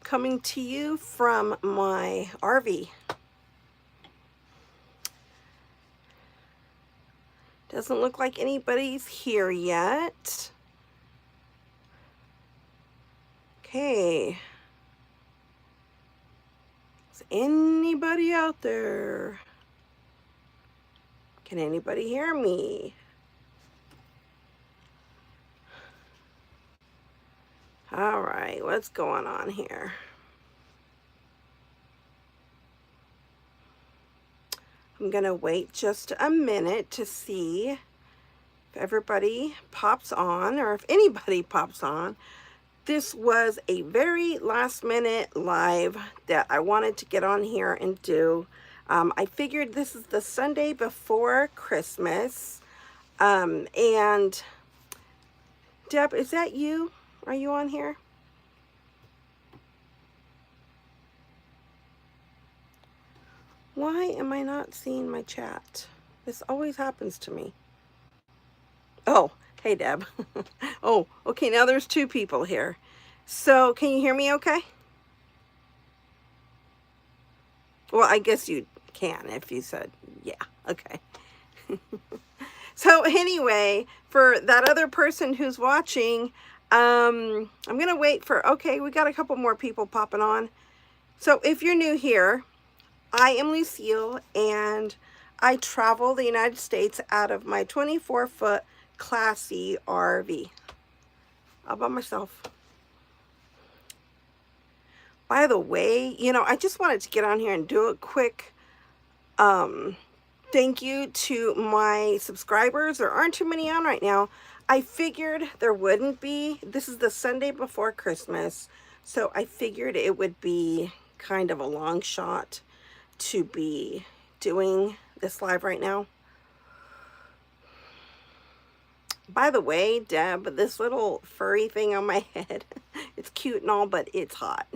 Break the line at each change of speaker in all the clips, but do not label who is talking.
coming to you from my RV. Doesn't look like anybody's here yet. Okay. Is anybody out there? Can anybody hear me? All right, what's going on here? I'm gonna wait just a minute to see if everybody pops on, or if anybody pops on. This was a very last minute live that I wanted to get on here and do. I figured this is the Sunday before Christmas. And Deb, is that you? Are you on here? Why am I not seeing my chat? This always happens to me. Oh, hey Deb. Oh, okay, now there's two people here. So can you hear me okay? Well, I guess you can if you said yeah. Okay. So anyway, for that other person who's watching, I'm gonna wait for, okay, we got a couple more people popping on. So if you're new here, I am Lucille, and I travel the United States out of my 24-foot classy RV all by myself. By the way, you know, I just wanted to get on here and do a quick thank you to my subscribers. There aren't too many on right now. I figured there wouldn't be. This is the Sunday before Christmas, so I figured it would be kind of a long shot to be doing this live right now. By the way, Deb, this little furry thing on my head, it's cute and all, but it's hot.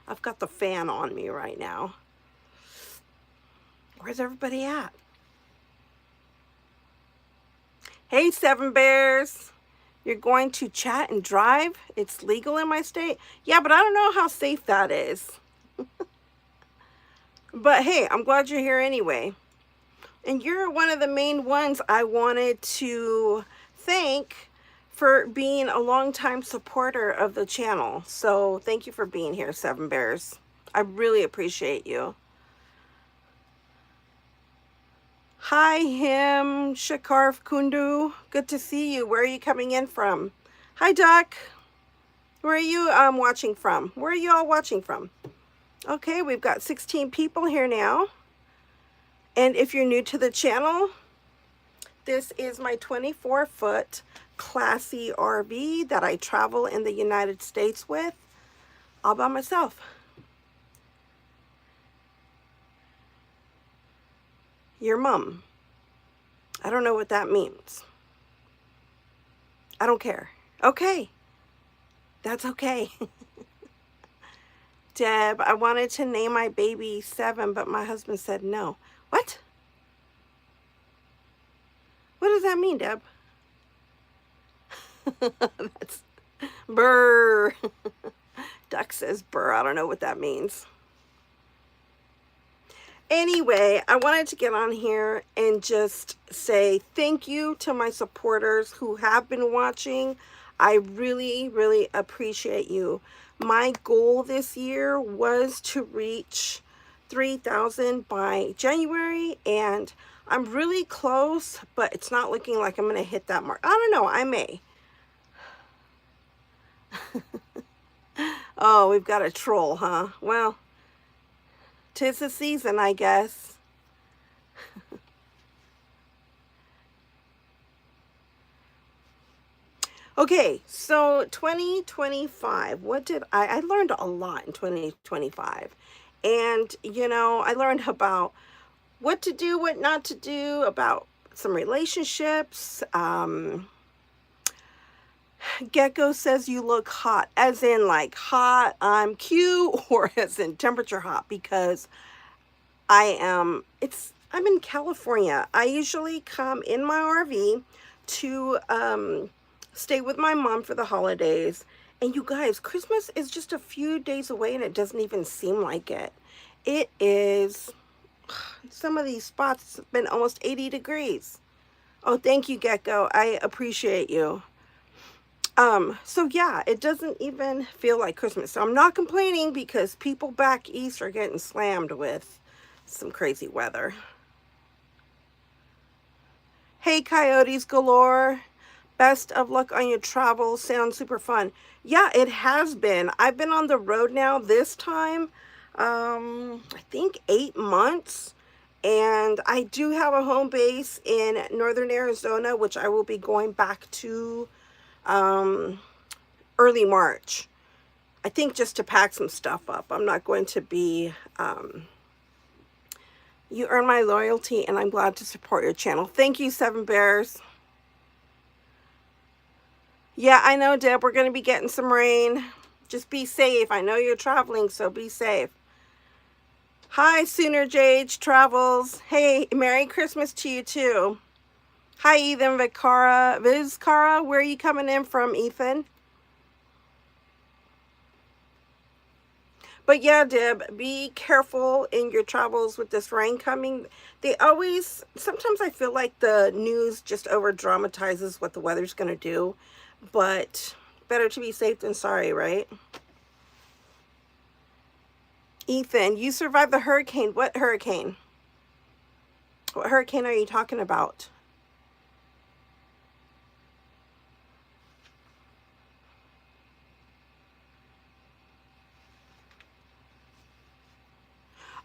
I've got the fan on me right now. Where's everybody at? Hey, Seven Bears. You're going to chat and drive? It's legal in my state? Yeah, but I don't know how safe that is. But hey, I'm glad you're here anyway. And you're one of the main ones I wanted to thank for being a longtime supporter of the channel. So thank you for being here, Seven Bears. I really appreciate you. Hi, him, Shakarf Kundu. Good to see you. Where are you coming in from? Hi, Duck. Where are you watching from? Where are you all watching from? Okay, we've got 16 people here now. And if you're new to the channel, this is my 24-foot classy RV that I travel in the United States with all by myself. Your mom. I don't know what that means. I don't care. Okay. That's okay. Deb, I wanted to name my baby Seven, but my husband said no. What? What does that mean, Deb? That's burr. Duck says burr. I don't know what that means. Anyway, I wanted to get on here and just say thank you to my supporters who have been watching. I really, really appreciate you. My goal this year was to reach 3,000 by January, and I'm really close, but it's not looking like I'm going to hit that mark. I don't know, I may. Oh, we've got a troll, huh? Well, 'tis the season, I guess. Okay, so 2025, what did I learned a lot in 2025. And, you know, I learned about what to do, what not to do, about some relationships. Gecko says you look hot, as in like hot, I'm cute, or as in temperature hot, because I'm in California. I usually come in my RV to stay with my mom for the holidays, And you guys, Christmas is just a few days away and it doesn't even seem like it. It is, some of these spots have been almost 80 degrees. Oh, thank you, Gecko. I appreciate you. So yeah, it doesn't even feel like Christmas. So I'm not complaining because people back east are getting slammed with some crazy weather. Hey, Coyotes Galore. Best of luck on your travels. Sounds super fun. Yeah, it has been. I've been on the road now this time, I think 8 months. And I do have a home base in northern Arizona, which I will be going back to early March. I think just to pack some stuff up. I'm not going to be... You earn my loyalty, and I'm glad to support your channel. Thank you, Seven Bears. Yeah, I know, Deb. We're going to be getting some rain. Just be safe. I know you're traveling, so be safe. Hi, Sooner Jade Travels. Hey, Merry Christmas to you, too. Hi, Ethan Vizcara. Where are you coming in from, Ethan? But yeah, Deb, be careful in your travels with this rain coming. Sometimes I feel like the news just over dramatizes what the weather's going to do. But better to be safe than sorry, right? Ethan, you survived the hurricane. What hurricane? What hurricane are you talking about?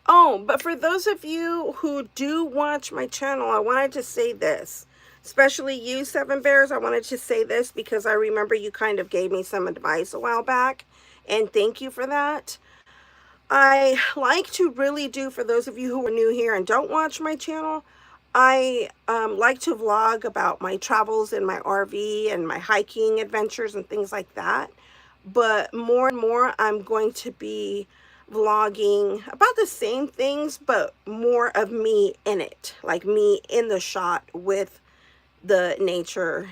Oh, but for those of you who do watch my channel, I wanted to say this. Especially you, Seven Bears, I wanted to say this because I remember you kind of gave me some advice a while back. And thank you for that. I like to really do, for those of you who are new here and don't watch my channel, I like to vlog about my travels in my RV and my hiking adventures and things like that. But more and more, I'm going to be vlogging about the same things, but more of me in it, like me in the shot with the nature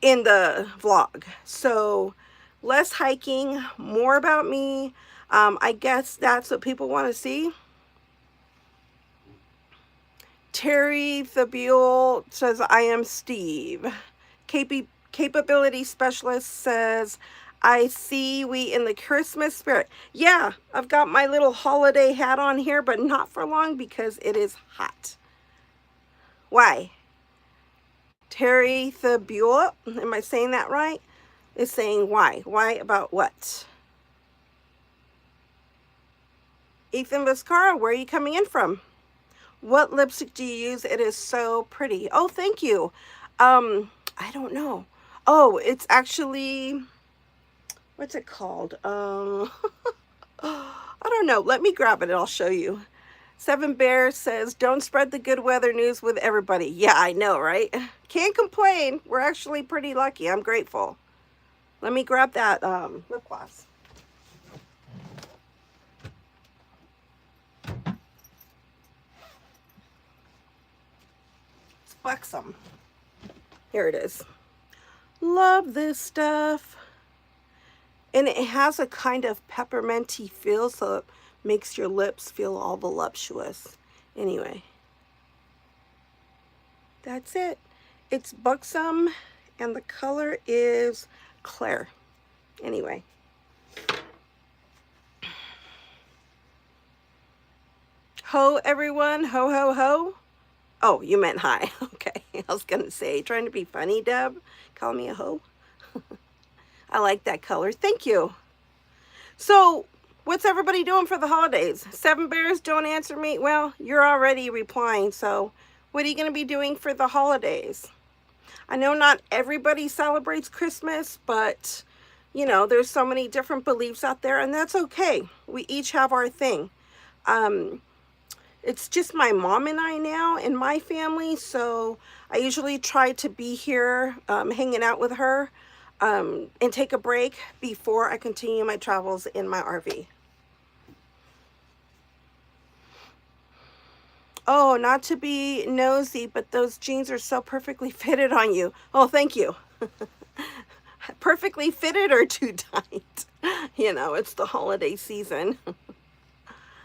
in the vlog. So less hiking, more about me. I guess that's what people want to see. Terry Thabule says, I am Steve. Capability Specialist says, I see we in the Christmas spirit. Yeah, I've got my little holiday hat on here, but not for long because it is hot. Why? Terry Thabule, am I saying that right? Is saying why. Why about what? Ethan Viscara, where are you coming in from? What lipstick do you use? It is so pretty. Oh, thank you. I don't know. Oh, it's actually, what's it called? I don't know. Let me grab it and I'll show you. Seven Bears says, don't spread the good weather news with everybody. Yeah, I know, right? Can't complain. We're actually pretty lucky. I'm grateful. Let me grab that lip gloss. It's buxom. Here it is. Love this stuff. And it has a kind of pepperminty feel, so it makes your lips feel all voluptuous. Anyway, that's it. It's buxom, and the color is Claire. Anyway. Ho, everyone. Ho, ho, ho. Oh, you meant hi. Okay. I was going to say, trying to be funny, Deb. Call me a ho. I like that color. Thank you. So, what's everybody doing for the holidays? Seven Bears, don't answer me. Well, you're already replying, so what are you going to be doing for the holidays? I know not everybody celebrates Christmas, but, you know, there's so many different beliefs out there, and that's okay. We each have our thing. It's just my mom and I now in my family, so I usually try to be here hanging out with her and take a break before I continue my travels in my RV. Oh, not to be nosy, but those jeans are so perfectly fitted on you. Oh, thank you. perfectly fitted or too tight. You know, it's the holiday season.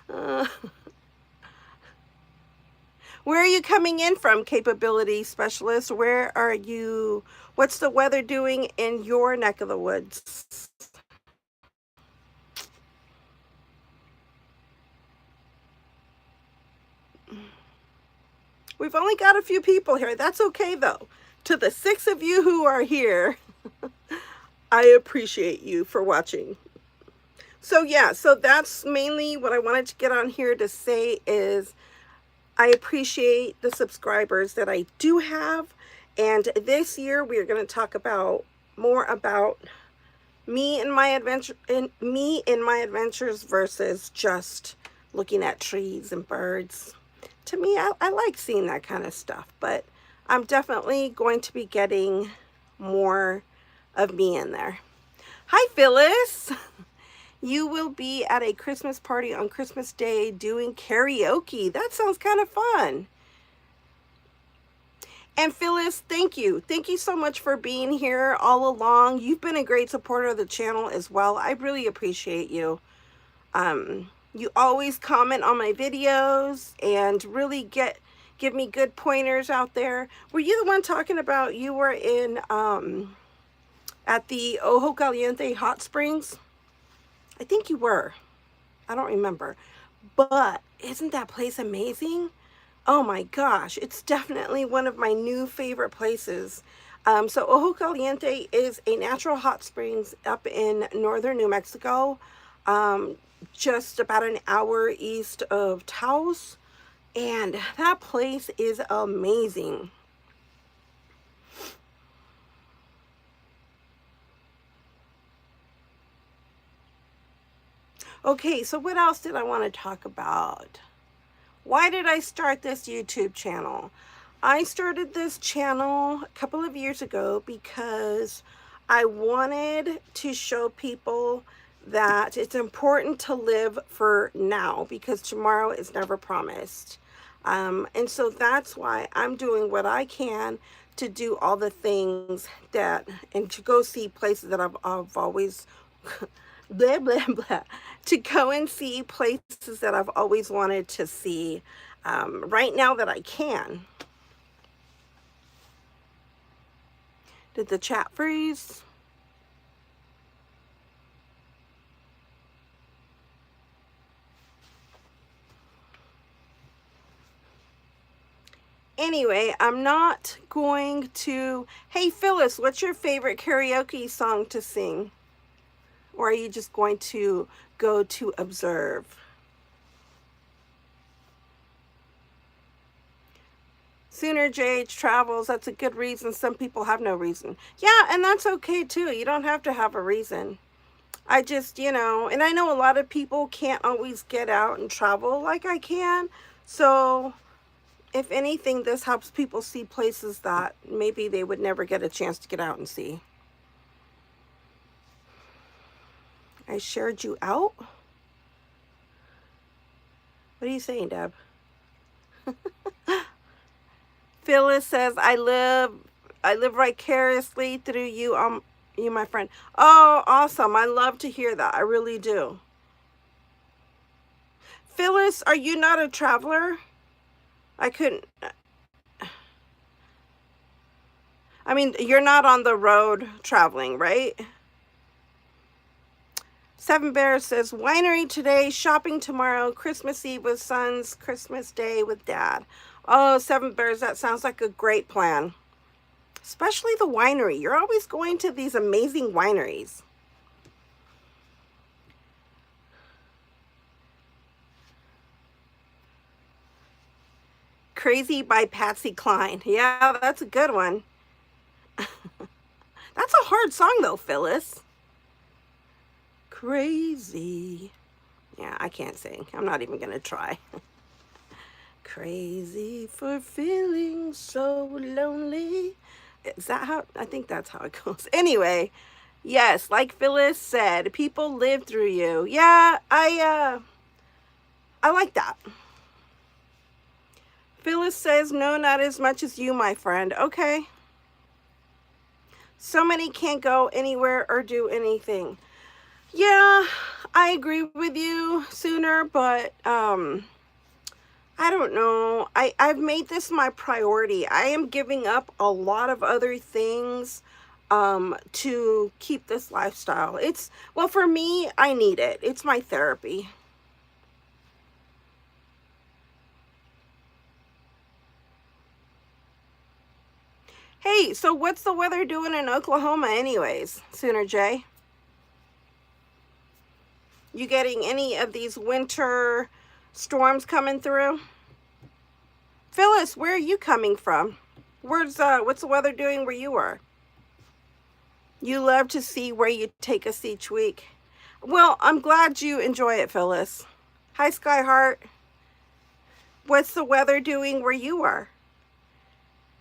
Uh, where are you coming in from, capability specialist? Where are you? What's the weather doing in your neck of the woods? We've only got a few people here. That's okay, though. To the 6 of you who are here, I appreciate you for watching. So yeah, so that's mainly what I wanted to get on here to say is I appreciate the subscribers that I do have. And this year we are going to talk about more about me and my adventures versus just looking at trees and birds. To me, I like seeing that kind of stuff, but I'm definitely going to be getting more of me in there. Hi, Phyllis. You will be at a Christmas party on Christmas Day doing karaoke. That sounds kind of fun. And Phyllis, thank you. Thank you so much for being here all along. You've been a great supporter of the channel as well. I really appreciate you. You always comment on my videos and really give me good pointers out there. Were you the one talking about you were in at the Ojo Caliente hot springs? I think you were. I don't remember. But isn't that place amazing? Oh my gosh, it's definitely one of my new favorite places. So Ojo Caliente is a natural hot springs up in northern New Mexico, just about an hour east of Taos, and that place is amazing. Okay, so what else did I want to talk about? Why did I start this YouTube channel? I started this channel a couple of years ago because I wanted to show people that it's important to live for now because tomorrow is never promised. And so that's why I'm doing what I can to do all the things that, and to go see places that I've always blah blah blah, to go and see places that I've always wanted to see, right now that I can. Did the chat freeze? Anyway, I'm not going to... Hey Phyllis, what's your favorite karaoke song to sing? Or are you just going to go to observe? Sooner JH travels, that's a good reason. Some people have no reason. Yeah, and that's okay too. You don't have to have a reason. I just, you know, and I know a lot of people can't always get out and travel like I can. So if anything, this helps people see places that maybe they would never get a chance to get out and see. I shared you out? What are you saying, Deb? Phyllis says, I live vicariously through you, you, my friend. Oh, awesome. I love to hear that. I really do. Phyllis, are you not a traveler? I couldn't... I mean, you're not on the road traveling, right? Seven Bears says, winery today, shopping tomorrow, Christmas Eve with sons, Christmas Day with dad. Oh, Seven Bears, that sounds like a great plan. Especially the winery. You're always going to these amazing wineries. Crazy by Patsy Cline. Yeah, that's a good one. That's a hard song though, Phyllis. Crazy. Yeah, I can't sing. I'm not even gonna try. Crazy for feeling so lonely. Is that how? I think that's how it goes. Anyway, yes, like Phyllis said, people live through you. Yeah, I like that. Phyllis says, no, not as much as you, my friend. Okay. So many can't go anywhere or do anything. Yeah, I agree with you sooner, but I don't know. I've made this my priority. I am giving up a lot of other things to keep this lifestyle. It's, well, for me, I need it. It's my therapy. Hey, so what's the weather doing in Oklahoma anyways, Sooner J? You getting any of these winter storms coming through? Phyllis, where are you coming from? What's the weather doing where you are? You love to see where you take us each week. Well, I'm glad you enjoy it, Phyllis. Hi, Skyheart. What's the weather doing where you are?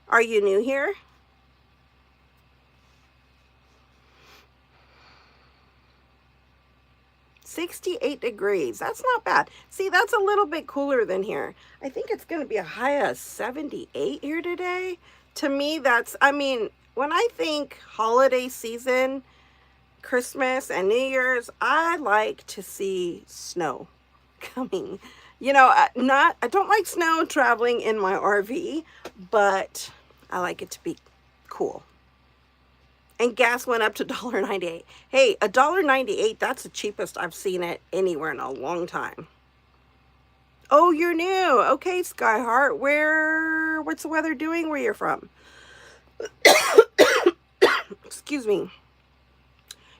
Are you new here? $68. That's not bad. See, that's a little bit cooler than here. I think it's going to be a high of 78 here today. To me, that's, I mean, when I think holiday season, Christmas and New Year's, I like to see snow coming. You know, I don't like snow traveling in my RV, but I like it to be cool. And gas went up to $1.98. Hey, $1.98, that's the cheapest I've seen it anywhere in a long time. Oh, you're new. Okay, Skyheart. What's the weather doing where you're from? Excuse me.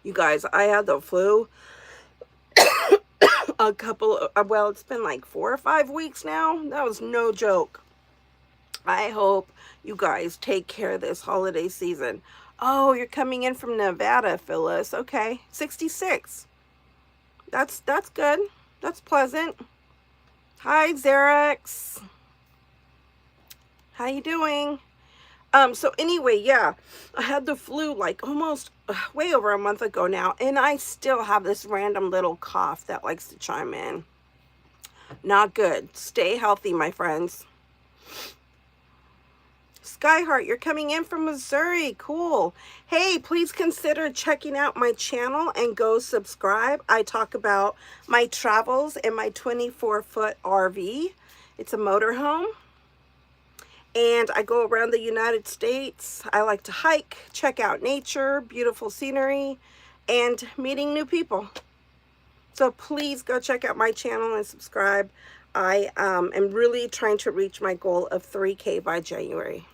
You guys, I had the flu well, it's been like 4 or 5 weeks now. That was no joke. I hope you guys take care this holiday season. Oh, you're coming in from Nevada, Phyllis. Okay, 66. That's good. That's pleasant. Hi, Xerox. How you doing? So anyway, yeah, I had the flu like almost way over a month ago now, and I still have this random little cough that likes to chime in. Not good. Stay healthy, my friends. Skyheart, you're coming in from Missouri. Cool. Hey, please consider checking out my channel and go subscribe. I talk about my travels in my 24-foot RV. It's a motorhome. And I go around the United States. I like to hike, check out nature, beautiful scenery, and meeting new people. So please go check out my channel and subscribe. I am really trying to reach my goal of 3K by January.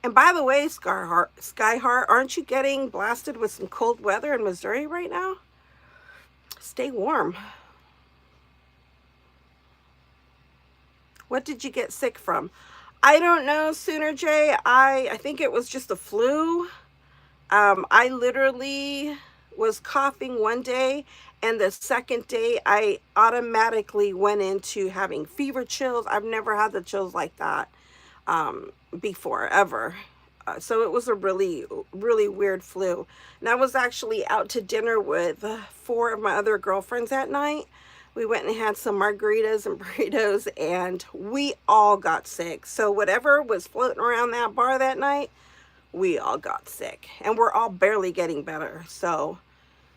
And by the way, Skyheart, aren't you getting blasted with some cold weather in Missouri right now? Stay warm. What did you get sick from? I don't know, Sooner J. I think it was just a flu. I literally was coughing one day, and the second day I automatically went into having fever chills. I've never had the chills like that before, ever. So it was a really, really weird flu. And I was actually out to dinner with 4 of my other girlfriends that night. We went and had some margaritas and burritos, and we all got sick. So whatever was floating around that bar that night, we all got sick. And we're all barely getting better. So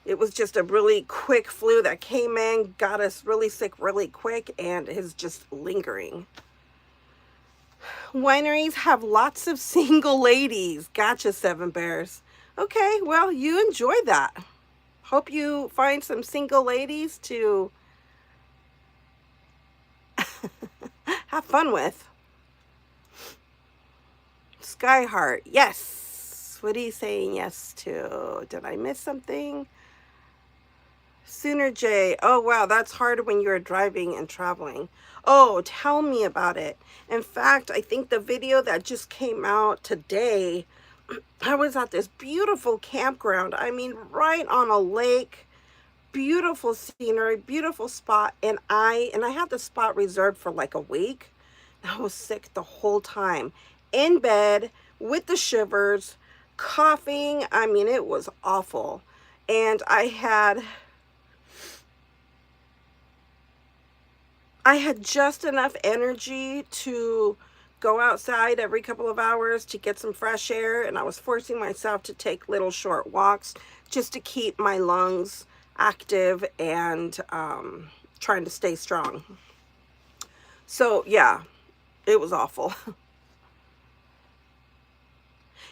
it was just a really quick flu that came in, got us really sick really quick, and is just lingering. Wineries have lots of single ladies. Gotcha, Seven Bears. Okay, well, you enjoy that. Hope you find some single ladies to have fun with. Skyheart, yes. What are you saying yes to? Did I miss something? Sooner J. Oh, wow, that's hard when you're driving and traveling. Oh, tell me about it. In fact, I think the video that just came out today, I was at this beautiful campground. I mean, right on a lake, beautiful scenery, beautiful spot. And I had the spot reserved for like a week. I was sick the whole time, in bed with the shivers, coughing. I mean, it was awful. And I had just enough energy to go outside every couple of hours to get some fresh air, and I was forcing myself to take little short walks just to keep my lungs active and trying to stay strong. So yeah, it was awful.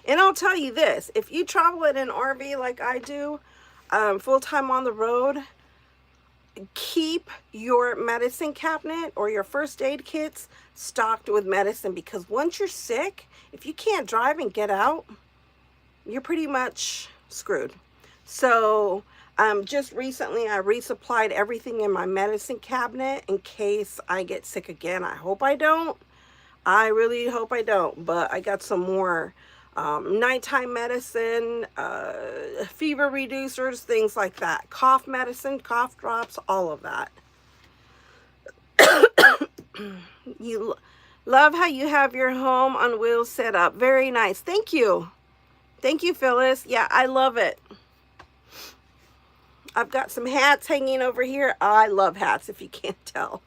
And I'll tell you this, if you travel in an RV like I do, full-time on the road, keep your medicine cabinet or your first aid kits stocked with medicine, because once you're sick, if you can't drive and get out, you're pretty much screwed. So just recently I resupplied everything in my medicine cabinet in case I get sick again. I hope I don't. I really hope I don't, but I got some more nighttime medicine, fever reducers, things like that. Cough medicine, cough drops, all of that. You love how you have your home on wheels set up. Very nice. Thank you. Thank you, Phyllis. Yeah, I love it. I've got some hats hanging over here. I love hats, if you can't tell.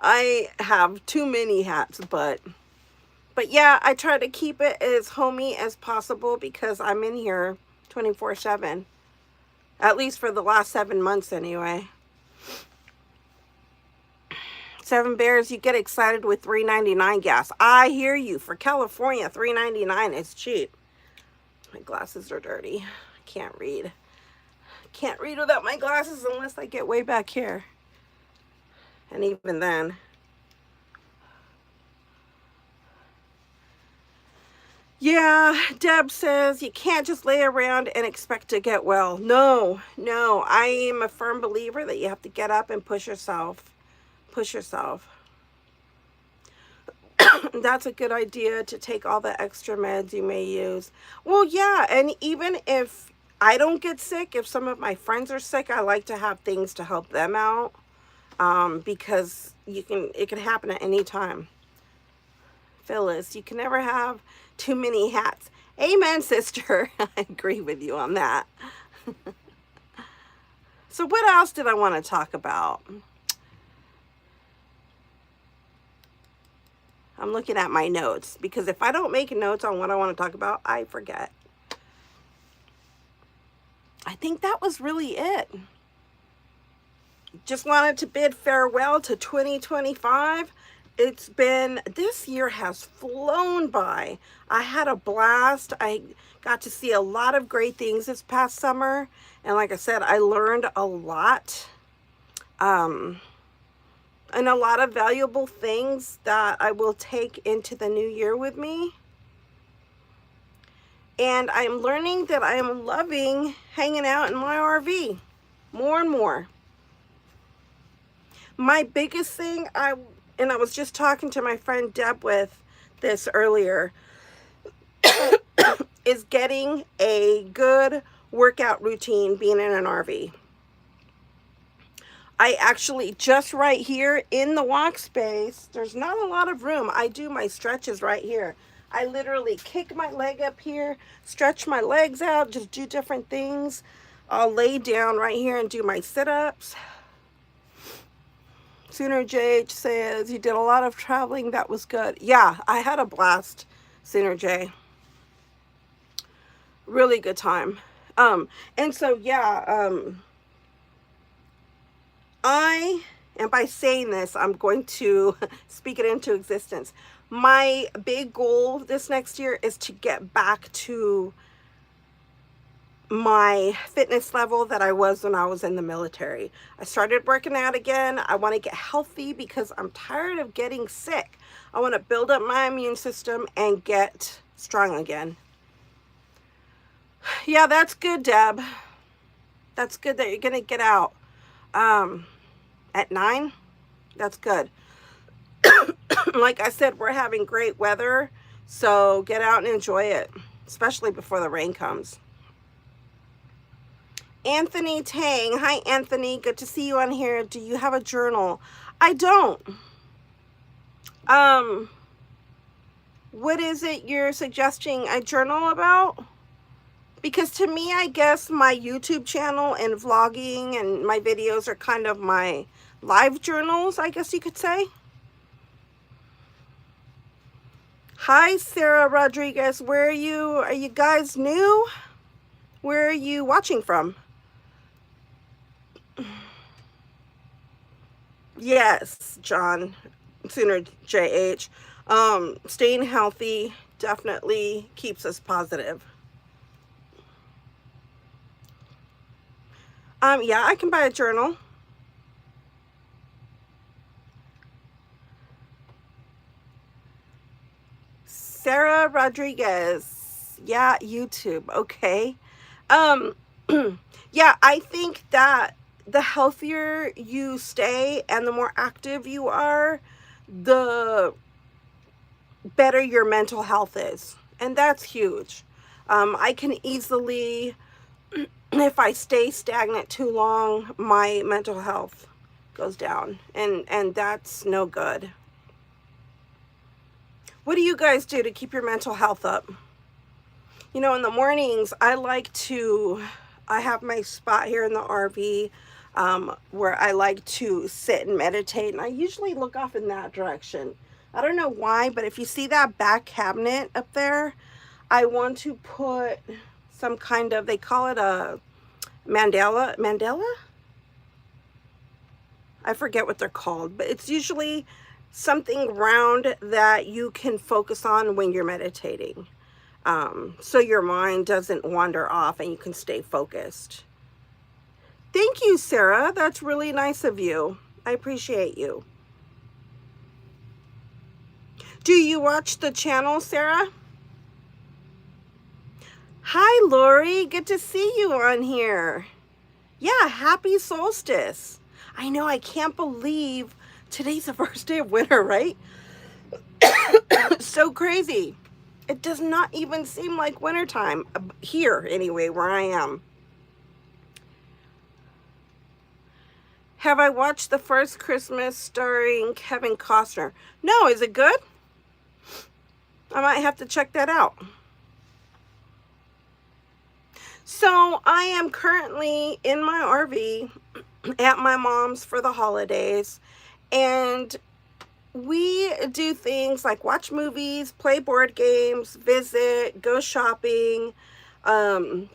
I have too many hats, but yeah, I try to keep it as homey as possible because I'm in here 24/7. At least for the last 7 months anyway. 7 Bears, you get excited with $3.99 gas. I hear you. For California, $3.99 is cheap. My glasses are dirty. I can't read. Can't read without my glasses unless I get way back here. And even then. Yeah, Deb says you can't just lay around and expect to get well. No, I am a firm believer that you have to get up and push yourself. Push yourself. That's a good idea, to take all the extra meds you may use. Well, yeah, and even if I don't get sick, if some of my friends are sick, I like to have things to help them out, because it can happen at any time. Phyllis, you can never have too many hats. Amen, sister. I agree with you on that. So what else did I want to talk about? I'm looking at my notes, because if I don't make notes on what I want to talk about, I forget. I think that was really it. Just wanted to bid farewell to 2025. This year has flown by. I had a blast. I got to see a lot of great things this past summer. And like I said, I learned a lot. And a lot of valuable things that I will take into the new year with me. And I'm learning that I am loving hanging out in my RV more and more. My biggest thing, and I was just talking to my friend Deb with this earlier, is getting a good workout routine being in an RV. I actually, just right here in the walk space, there's not a lot of room. I do my stretches right here. I literally kick my leg up here, stretch my legs out, just do different things. I'll lay down right here and do my sit-ups. Sooner J says, you did a lot of traveling. That was good. Yeah, I had a blast, Sooner J. Really good time. And so, yeah, and by saying this, I'm going to speak it into existence. My big goal this next year is to get back to my fitness level that I was when I was in the military. I started working out again. I want to get healthy because I'm tired of getting sick. I want to build up my immune system and get strong again. Yeah, that's good, Deb. That's good that you're going to get out. At 9, that's good. Like I said, we're having great weather, so get out and enjoy it, especially before the rain comes. Anthony Tang. Hi, Anthony. Good to see you on here. Do you have a journal? I don't. What is it you're suggesting I journal about? Because to me, I guess my YouTube channel and vlogging and my videos are kind of my live journals, I guess you could say. Hi, Sarah Rodriguez. Where are you? Are you guys new? Where are you watching from? Yes, John, Sooner JH. Staying healthy definitely keeps us positive. Yeah, I can buy a journal. Sarah Rodriguez. Yeah, YouTube. Okay. Um, yeah, I think that the healthier you stay and the more active you are, the better your mental health is. And that's huge. I can easily, if I stay stagnant too long, my mental health goes down. And that's no good. What do you guys do to keep your mental health up? You know, in the mornings, I have my spot here in the RV where I like to sit and meditate. And I usually look off in that direction. I don't know why, but if you see that back cabinet up there, I want to put some kind of, they call it a mandala? I forget what they're called, but it's usually something round that you can focus on when you're meditating. So your mind doesn't wander off and you can stay focused. Thank you, Sarah. That's really nice of you. I appreciate you. Do you watch the channel, Sarah? Hi, Lori. Good to see you on here. Yeah, happy solstice. I know, I can't believe today's the first day of winter, right? So crazy. It does not even seem like wintertime here, anyway, where I am. Have I watched The First Christmas starring Kevin Costner? No, is it good? I might have to check that out. So I am currently in my RV at my mom's for the holidays, and we do things like watch movies, play board games, visit, go shopping,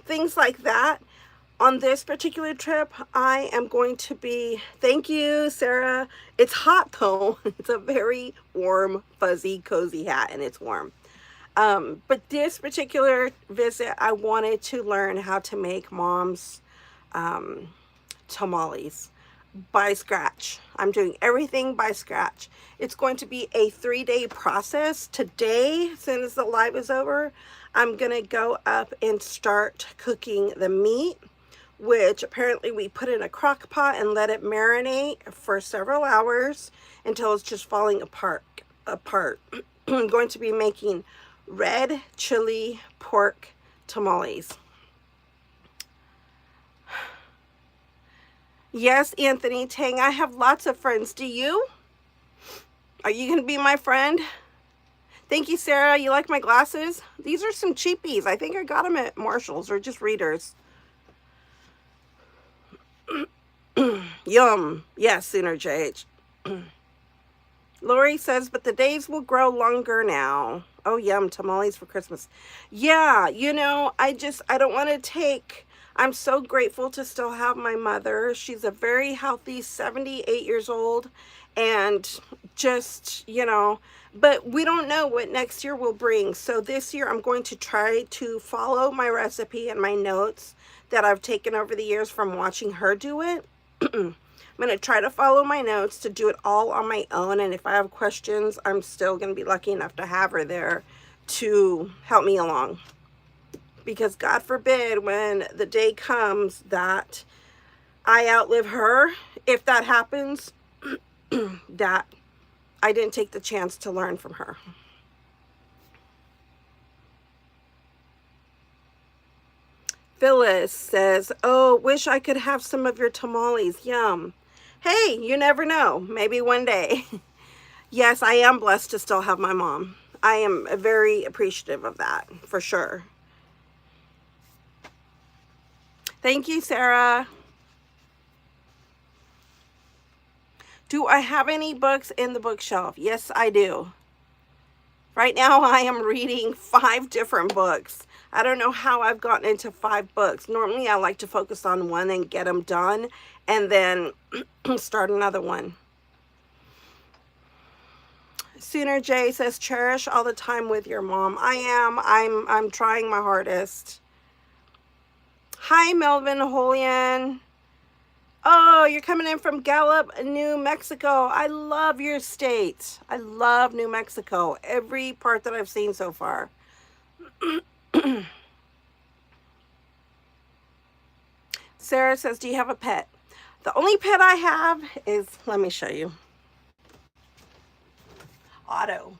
things like that. On this particular trip, I am going to be, thank you, Sarah. It's hot though. It's a very warm, fuzzy, cozy hat, and it's warm. But this particular visit, I wanted to learn how to make mom's tamales by scratch. I'm doing everything by scratch. It's going to be a 3-day process. Today, as soon as the live is over, I'm gonna go up and start cooking the meat, which apparently we put in a crock pot and let it marinate for several hours until it's just falling apart. I'm going to be making red chili pork tamales. Yes, Anthony Tang, I have lots of friends. Do you? Are you going to be my friend? Thank you, Sarah. You like my glasses? These are some cheapies. I think I got them at Marshall's or just Readers. Yum. Yes, Sooner JH. Lori says, but the days will grow longer now. Oh, yum, tamales for Christmas. Yeah, you know, I don't want to take, I'm so grateful to still have my mother. She's a very healthy 78 years old, and just, you know, but we don't know what next year will bring. So this year I'm going to try to follow my recipe and my notes that I've taken over the years from watching her do it. I'm going to try to follow my notes to do it all on my own. And if I have questions, I'm still going to be lucky enough to have her there to help me along. Because God forbid when the day comes that I outlive her, if that happens, that I didn't take the chance to learn from her. Phyllis says, oh, wish I could have some of your tamales. Yum. Hey, you never know. Maybe one day. Yes, I am blessed to still have my mom. I am very appreciative of that, for sure. Thank you, Sarah. Do I have any books in the bookshelf? Yes, I do. Right now I am reading 5 different books. I don't know how I've gotten into 5 books. Normally I like to focus on one and get them done and then start another one. Sooner J says, cherish all the time with your mom. I am. I'm trying my hardest. Hi, Melvin Holian. Oh, you're coming in from Gallup, New Mexico. I love your state. I love New Mexico. Every part that I've seen so far. Sarah says, do you have a pet? The only pet I have is, let me show you. Otto.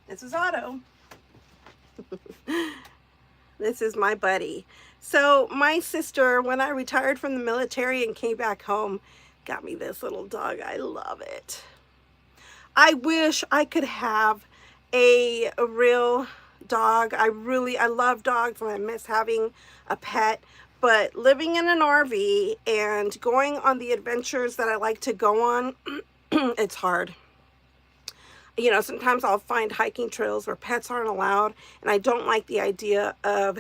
This is Otto. This is my buddy. So my sister, when I retired from the military and came back home, got me this little dog. I love it. I wish I could have a real dog. I love dogs and I miss having a pet. But living in an RV and going on the adventures that I like to go on, it's hard. You know, sometimes I'll find hiking trails where pets aren't allowed, and I don't like the idea of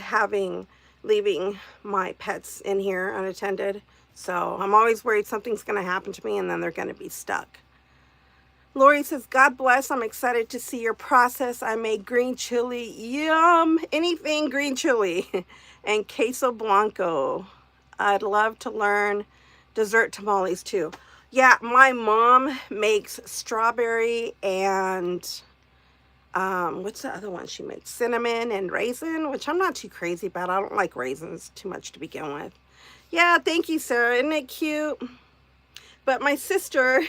leaving my pets in here unattended. So I'm always worried something's going to happen to me and then they're going to be stuck. Lori says, God bless. I'm excited to see your process. I made green chili. Yum. Anything green chili. And queso blanco. I'd love to learn dessert tamales too. Yeah, my mom makes strawberry and what's the other one she makes? Cinnamon and raisin, which I'm not too crazy about. I don't like raisins too much to begin with. Yeah, thank you, Sarah. Isn't it cute? But my sister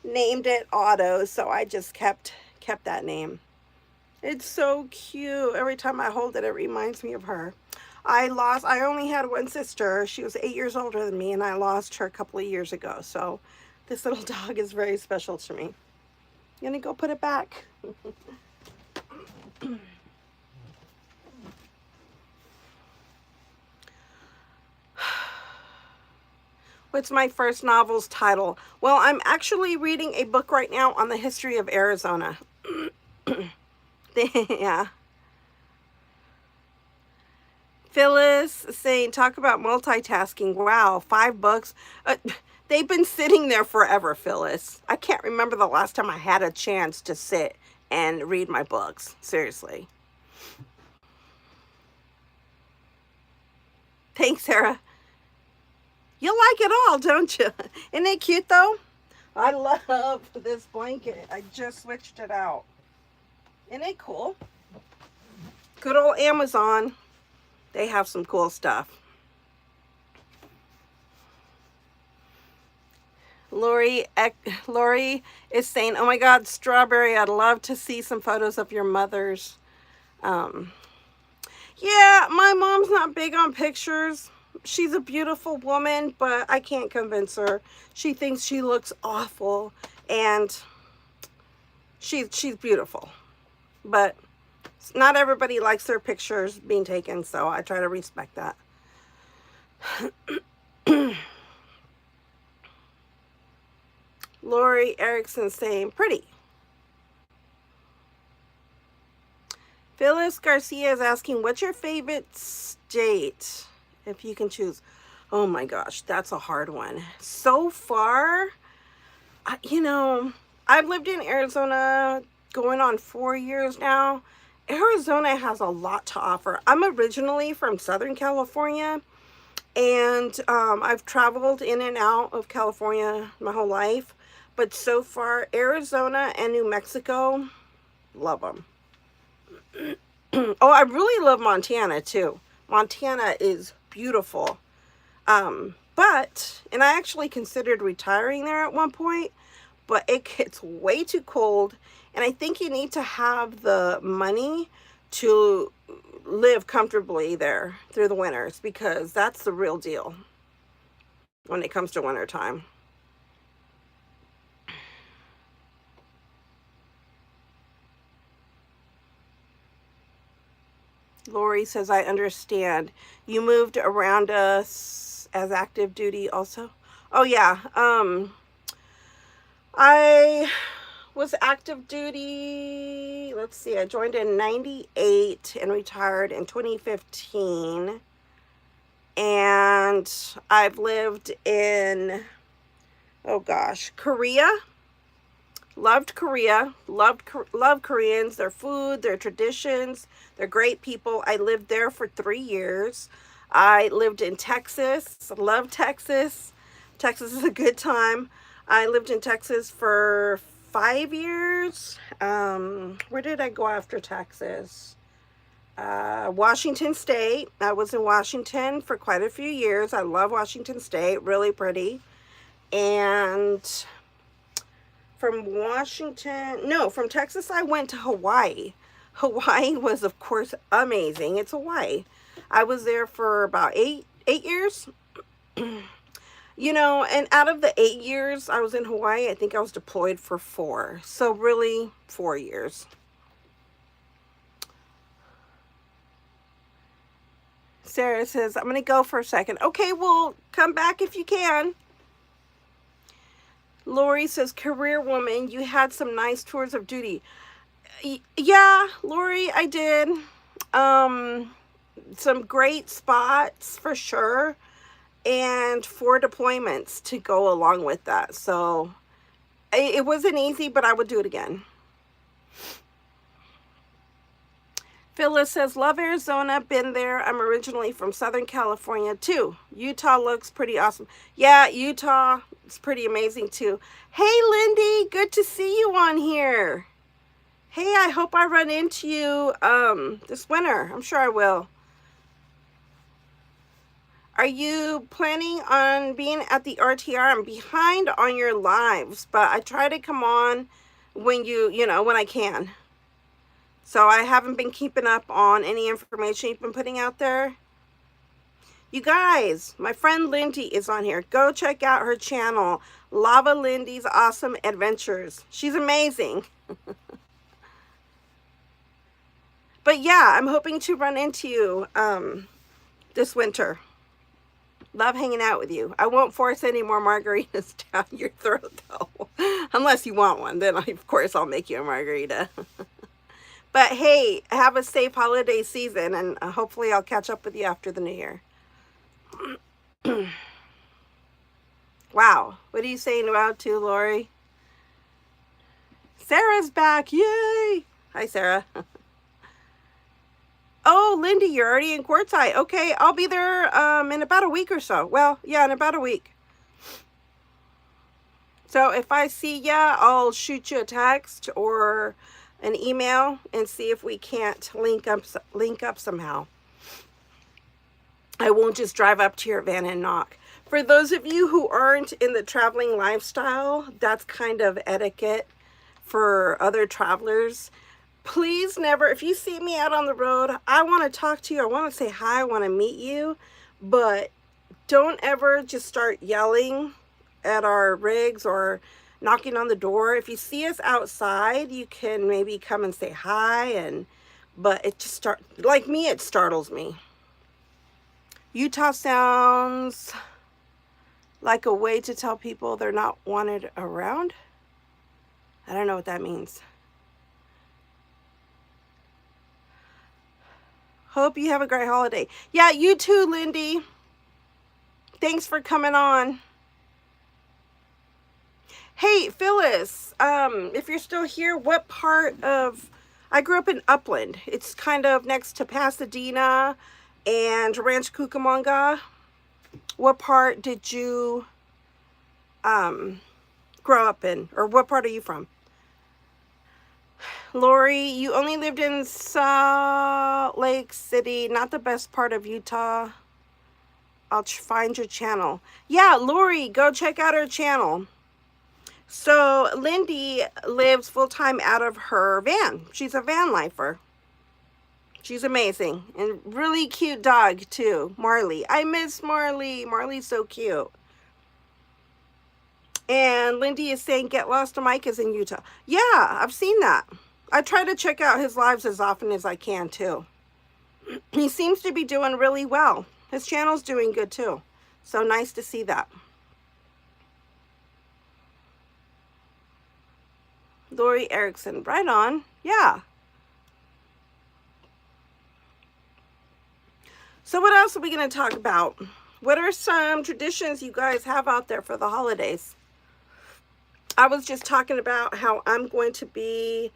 named it Otto, so I just kept that name. It's so cute. Every time I hold it, it reminds me of her. I only had one sister. She was 8 years older than me, and I lost her a couple of years ago. So this little dog is very special to me. I'm gonna go put it back. What's my first novel's title? Well, I'm actually reading a book right now on the history of Arizona. Yeah. Phyllis saying, talk about multitasking. Wow, 5 books. They've been sitting there forever, Phyllis. I can't remember the last time I had a chance to sit and read my books. Seriously. Thanks, Sarah. You like it all, don't you? Isn't it cute, though? I love this blanket. I just switched it out. Isn't it cool? Good old Amazon. They have some cool stuff. Lori is saying, oh my God, Strawberry, I'd love to see some photos of your mother's. Yeah, my mom's not big on pictures. She's a beautiful woman, but I can't convince her. She thinks she looks awful, and she's beautiful. But not everybody likes their pictures being taken, so I try to respect that. Lori Erickson saying, pretty. Phyllis Garcia is asking, what's your favorite state, if you can choose? Oh my gosh, that's a hard one. So far, you know, I've lived in Arizona going on 4 years now. Arizona has a lot to offer. I'm originally from Southern California, and I've traveled in and out of California my whole life. But so far, Arizona and New Mexico, love them. Oh, I really love Montana too. Montana is beautiful. And I actually considered retiring there at one point, but it gets way too cold. And I think you need to have the money to live comfortably there through the winters, because that's the real deal when it comes to winter time. Lori says, I understand. You moved around us as active duty also? Oh yeah. was active duty. Let's see, I joined in 98 and retired in 2015. And I've lived in, oh gosh, Korea. Loved Korea. Love Koreans, their food, their traditions. They're great people. I lived there for 3 years. I lived in Texas. Love Texas. Texas is a good time. I lived in Texas for 5 years. Where did I go after Texas? Washington State. I was in Washington for quite a few years. I love Washington State. Really pretty. And from Texas, I went to Hawaii. Hawaii was, of course, amazing. It's Hawaii. I was there for about eight years. You know, and out of the 8 years I was in Hawaii, I think I was deployed for 4. So really 4 years. Sarah says, I'm going to go for a second. Okay, well, come back if you can. Lori says, career woman, you had some nice tours of duty. Yeah, Lori, I did. Some great spots for sure. And 4 deployments to go along with that. So it wasn't easy, but I would do it again. Phyllis says, love Arizona, been there. I'm originally from Southern California too. Utah looks pretty awesome. Yeah, Utah is pretty amazing too. Hey, Lindy, good to see you on here. Hey, I hope I run into you this winter. I'm sure I will. Are you planning on being at the RTR? I'm behind on your lives, but I try to come on when when I can. So I haven't been keeping up on any information you've been putting out there. You guys, my friend Lindy is on here. Go check out her channel, Lava Lindy's Awesome Adventures. She's amazing. But yeah, I'm hoping to run into you this winter. Love hanging out with you. I won't force any more margaritas down your throat, though. Unless you want one, then of course I'll make you a margarita. But hey, have a safe holiday season, and hopefully I'll catch up with you after the new year. Wow, what are you saying about too, Lori? Sarah's back, yay! Hi, Sarah. Oh, Lindy, you're already in Quartzsite. Okay, I'll be there in about a week or so. Well, yeah, in about a week. So if I see ya, I'll shoot you a text or an email and see if we can't link up somehow. I won't just drive up to your van and knock. For those of you who aren't in the traveling lifestyle, that's kind of etiquette for other travelers. Please never, if you see me out on the road, I want to talk to you. I want to say hi. I want to meet you. But don't ever just start yelling at our rigs or knocking on the door. If you see us outside, you can maybe come and say hi. But it just like me, it startles me. Utah sounds like a way to tell people they're not wanted around. I don't know what that means. Hope you have a great holiday. Yeah, you too, Lindy. Thanks for coming on. Hey, Phyllis, if you're still here, what part of... I grew up in Upland. It's kind of next to Pasadena and Rancho Cucamonga. What part did you grow up in? Or what part are you from? Lori, you only lived in Salt Lake City, not the best part of Utah. I'll find your channel. Yeah, Lori, go check out her channel. So Lindy lives full-time out of her van. She's a van lifer. She's amazing. And really cute dog, too. Marley. I miss Marley. Marley's so cute. And Lindy is saying, Get Lost to Mike is in Utah. Yeah, I've seen that. I try to check out his lives as often as I can, too. He seems to be doing really well. His channel's doing good, too. So nice to see that. Lori Erickson, right on. Yeah. So what else are we going to talk about? What are some traditions you guys have out there for the holidays? I was just talking about how I'm going to be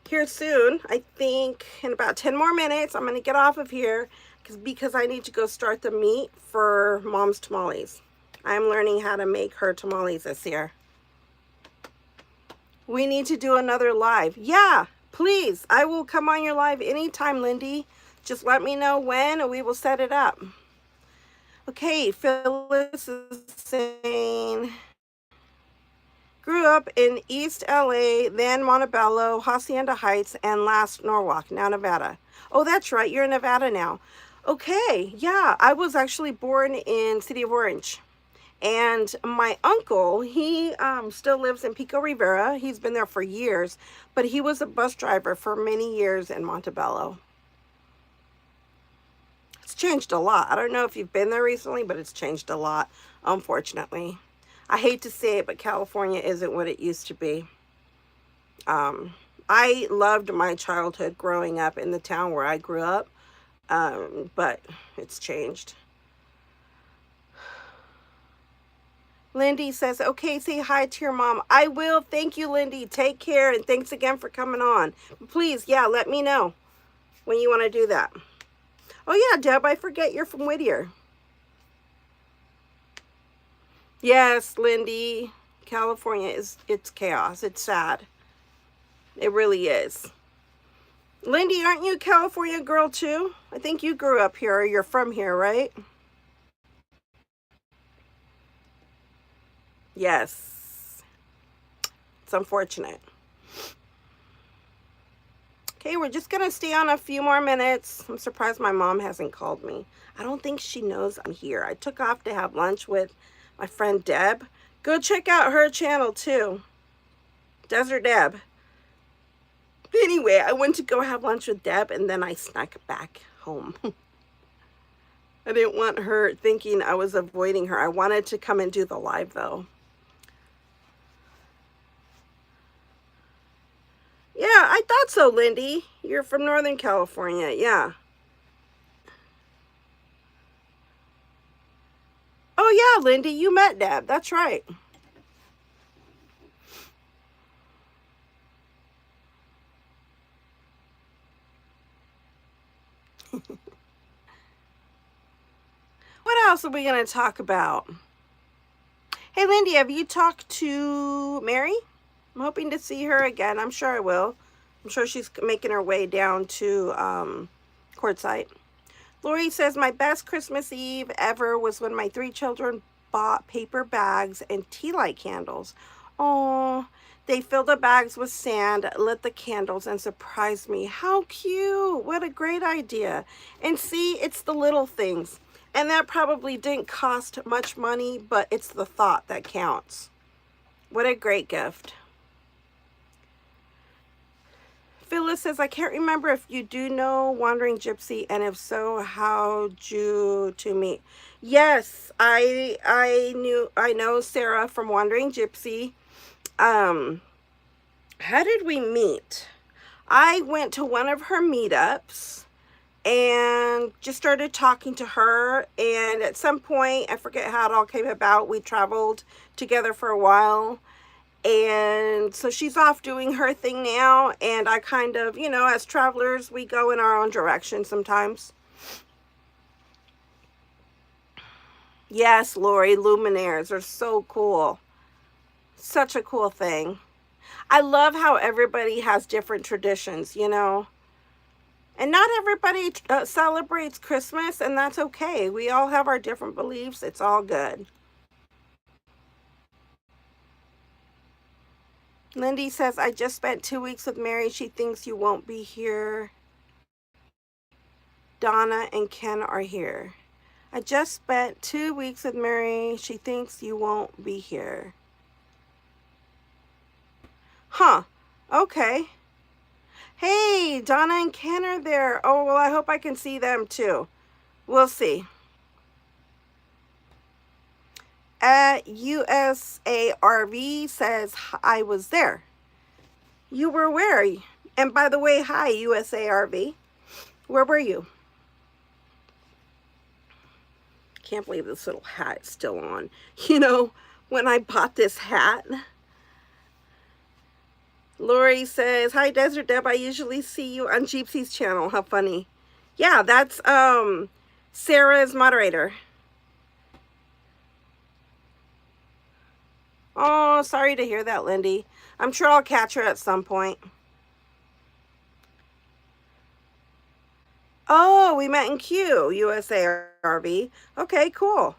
here soon. I think in about 10 more minutes, I'm going to get off of here because I need to go start the meat for Mom's tamales. I'm learning how to make her tamales this year. We need to do another live. Yeah, please. I will come on your live anytime, Lindy. Just let me know when and we will set it up. Okay, Phyllis is saying, grew up in East LA, then Montebello, Hacienda Heights, and last Norwalk, now Nevada. Oh, that's right. You're in Nevada now. Okay, yeah. I was actually born in City of Orange. And my uncle, he still lives in Pico Rivera. He's been there for years, but he was a bus driver for many years in Montebello. It's changed a lot. I don't know if you've been there recently, but it's changed a lot, unfortunately. I hate to say it, but California isn't what it used to be. I loved my childhood growing up in the town where I grew up, but it's changed. Lindy says, okay, say hi to your mom. I will. Thank you, Lindy. Take care, and thanks again for coming on. Please, yeah, let me know when you want to do that. Oh, yeah, Deb, I forget you're from Whittier. Yes, Lindy, California it's chaos. It's sad. It really is. Lindy, aren't you a California girl too? I think you grew up here, or you're from here, right? Yes. It's unfortunate. Okay, we're just going to stay on a few more minutes. I'm surprised my mom hasn't called me. I don't think she knows I'm here. I took off to have lunch with my friend Deb. Go check out her channel too. Desert Deb. Anyway, I went to go have lunch with Deb and then I snuck back home. I didn't want her thinking I was avoiding her. I wanted to come and do the live though. Yeah, I thought so, Lindy. You're from Northern California, yeah. Oh, yeah, Lindy, you met Deb. That's right. What else are we going to talk about? Hey, Lindy, have you talked to Mary? I'm hoping to see her again. I'm sure I will. I'm sure she's making her way down to Quartzsite. Lori says, my best Christmas Eve ever was when my 3 children bought paper bags and tea light candles. Oh, they filled the bags with sand, lit the candles, and surprised me. How cute. What a great idea. And see, it's the little things. And that probably didn't cost much money, but it's the thought that counts. What a great gift. Phyllis says, I can't remember if you do know Wandering Gypsy, and if so, how'd you two meet? Yes, I know Sarah from Wandering Gypsy. How did we meet? I went to one of her meetups and just started talking to her, and at some point, I forget how it all came about, we traveled together for a while. And so she's off doing her thing now, and I kind of, you know, as travelers, we go in our own direction sometimes. Yes, Lori, luminaires are so cool. Such a cool thing. I love how everybody has different traditions, you know. And not everybody celebrates Christmas, and that's okay. We all have our different beliefs. It's all good. Lindy says, I just spent 2 weeks with Mary. She thinks you won't be here. Donna and Ken are here. I just spent 2 weeks with Mary. She thinks you won't be here. Huh. Okay. Hey, Donna and Ken are there. Oh, well, I hope I can see them too. We'll see. USARV says, I was there. You were where? And by the way, hi, USARV. Where were you? Can't believe this little hat is still on. You know, when I bought this hat, Lori says, hi, Desert Deb. I usually see you on Jeepsy's channel. How funny. Yeah, that's Sarah's moderator. Oh, sorry to hear that, Lindy. I'm sure I'll catch her at some point. Oh, we met in Q, USARV. Okay, cool.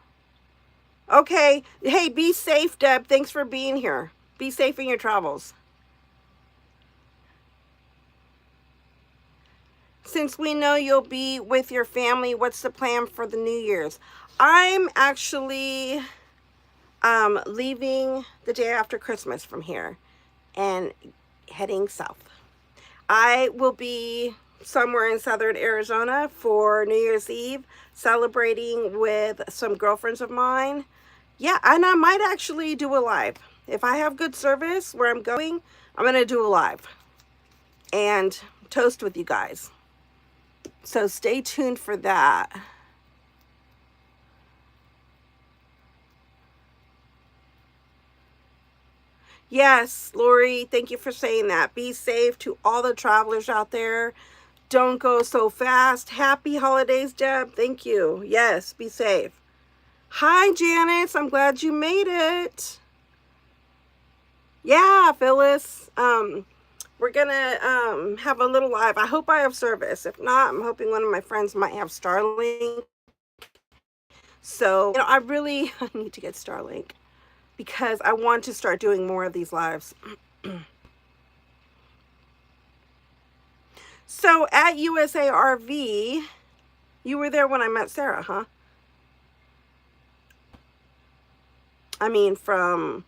Okay. Hey, be safe, Deb. Thanks for being here. Be safe in your travels. Since we know you'll be with your family, what's the plan for the New Year's? I'm actually leaving the day after Christmas from here and heading south. I will be somewhere in southern Arizona for New Year's Eve, celebrating with some girlfriends of mine. Yeah, and I might actually do a live. If I have good service where I'm going, I'm going to do a live and toast with you guys. So stay tuned for that. Yes, Lori, thank you for saying that. Be safe to all the travelers out there. Don't go so fast. Happy holidays, Deb. Thank you. Yes, be safe. Hi, Janice. I'm glad you made it. Yeah, Phyllis. We're gonna have a little live. I hope I have service. If not, I'm hoping one of my friends might have Starlink. So, I really need to get Starlink because I want to start doing more of these lives. So at USARV, you were there when I met Sarah, huh? I mean, from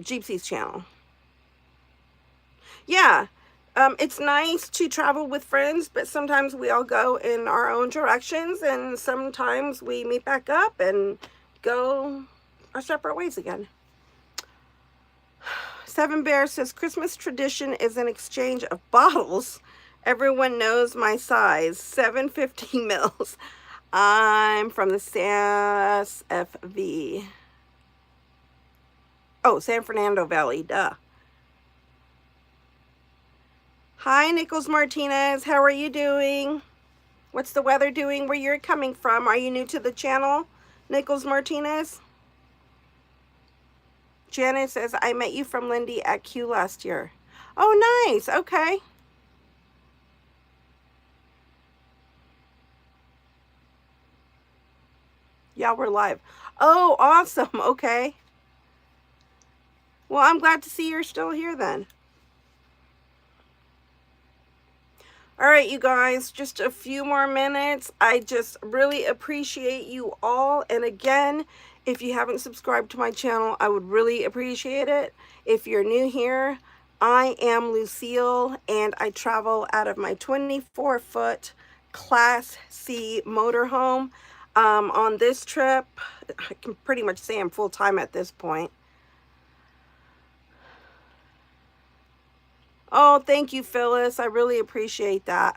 Jeepsy's channel. Yeah. It's nice to travel with friends, but sometimes we all go in our own directions, and sometimes we meet back up and go our separate ways again. Seven Bear says, Christmas tradition is an exchange of bottles. Everyone knows my size, 750 mils. I'm from the SFV. Oh, San Fernando Valley, duh. Hi, Nichols Martinez. How are you doing? What's the weather doing where you're coming from? Are you new to the channel, Nichols Martinez? Janet says, I met you from Lindy at Q last year. Oh, nice. Okay. Yeah, we're live. Oh, awesome. Okay. Well, I'm glad to see you're still here then. All right, you guys, just a few more minutes. I just really appreciate you all. And again, if you haven't subscribed to my channel, I would really appreciate it. If you're new here, I am Lucille, and I travel out of my 24-foot Class C motorhome. On this trip, I can pretty much say I'm full-time at this point. Oh, thank you, Phyllis. I really appreciate that.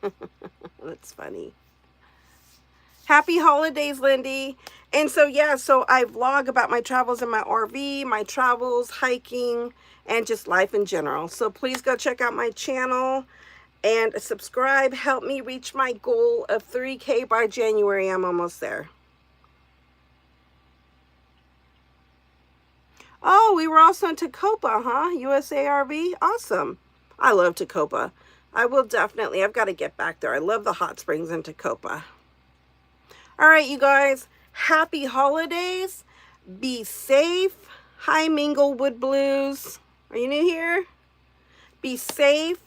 That's funny. Happy holidays, Lindy. And so, yeah, so I vlog about my travels in my RV, my travels, hiking, and just life in general. So please go check out my channel and subscribe. Help me reach my goal of 3K by January. I'm almost there. Oh, we were also in Tacopa, huh? USARV? Awesome. I love Tacopa. I will definitely, I've got to get back there. I love the hot springs in Tacopa. All right, you guys, happy holidays. Be safe. Hi, Minglewood Blues. Are you new here? Be safe.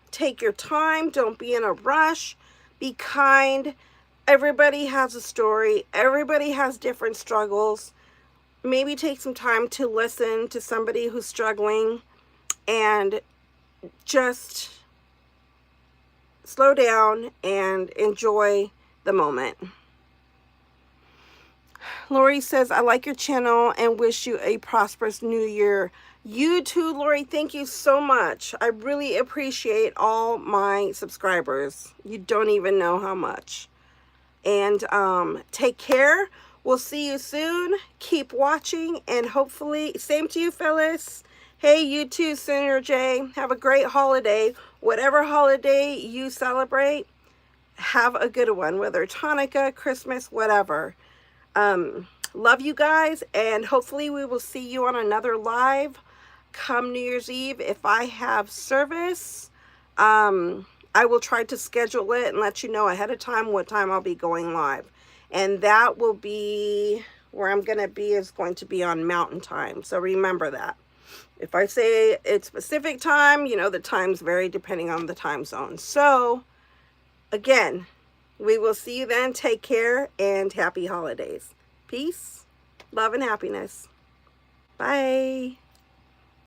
Take your time. Don't be in a rush. Be kind. Everybody has a story. Everybody has different struggles. Maybe take some time to listen to somebody who's struggling and just slow down and enjoy the moment. Lori says, I like your channel and wish you a prosperous new year. You too, Lori. Thank you so much. I really appreciate all my subscribers. You don't even know how much. And take care. We'll see you soon. Keep watching, and hopefully, same to you, Phyllis. Hey, you too, Senator J. Have a great holiday. Whatever holiday you celebrate, have a good one, whether it's Hanukkah, Christmas, whatever. Love you guys, and hopefully we will see you on another live come New Year's Eve. If I have service, I will try to schedule it and let you know ahead of time what time I'll be going live. And that will be, where I'm going to be is going to be on Mountain Time. So remember that. If I say it's Pacific time, you know, the times vary depending on the time zone. So, again, we will see you then. Take care and happy holidays. Peace, love, and happiness. Bye.